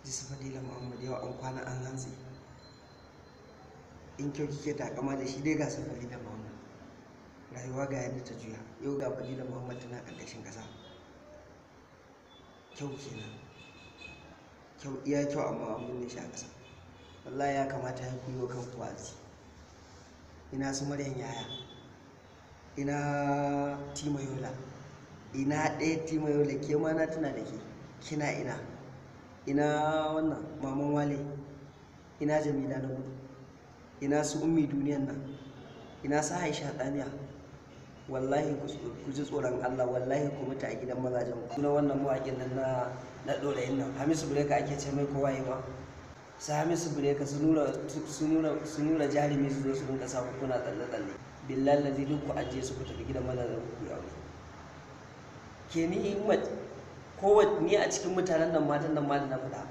Jisa Fadila Muhammad yau an kwana an hantsi. In kyau kike takama da shi dai ga su Fadila Muhammad. Rayuwa ga yadda ta juya. Yau ga Fadila Muhammad tana ƙarƙashin ƙasa. Kyau kenan. Kyau iya kyau amma an binne shi a ƙasa. Wallahi ya kamata ya kuyo kan kwazi. Ina su Maryam yaya. Ina Timayola. Ina ɗaya Timayola ke ma na tuna da ke. Kina ina wannan maman wale, ina Jamila na gudu, ina su ummi duniyan nan, ina su Aisha tsamiya. Wallahi ku ji tsoron Allah, wallahi ku mutu a gidan mazajen ku. Suna wannan mawaƙin nan na ɗorayin nan Hamisu Bureka ake ce mai kowa yi ma. Su Hamisu Bureka su nura jarumi su zo su rinka sa kuna tsalle-tsalle. Billahi lazi duk ku ajiye su ku tafi gidan mazajen ku ya aure. Ke ni kowace ni a cikin mutanen nan matan nan ma da na faɗa,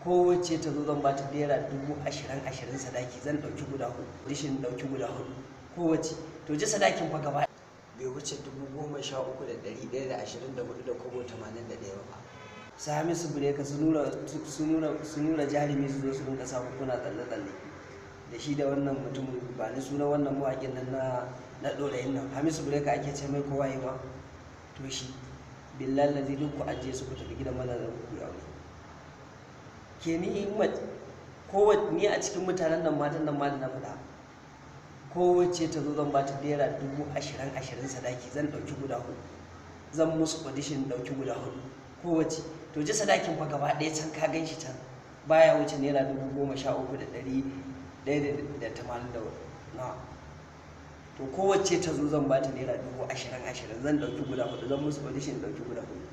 kowace ta zo zan ba ta naira 20,000 sadaki, zan ɗauki guda hudu, rishin ɗauki guda hudu kowace. To ji sadakin fa gaba bai wuce 13,124 da kobo 81 ba. Su Hamisu Bureka su nura jarumi su zo su rinka sa kuna tsalle-tsalle da shi da wannan mutum ba ni suna wannan mawaƙin nan na ɗorayin nan Hamisu Bureka ake ce mai kowa yi ma. To shi billahi lazi duk ku ajiye su ku tafi gidan mazajen ku ya aure. Ke ni a cikin mutanen nan matan nan ma da na faɗa, kowace ta zo zan ba ta naira 20,000 sadaki, zan ɗauki guda hudu, zan musu audition ɗauki guda hudu kowace. To ji sadakin fa gaba ɗaya can ka gan shi can baya wuce naira 13,180 na. To kowace ta zo zan ba ta naira 20,000 zan ɗauki guda hudu, zan musu audition ɗauki guda hudu.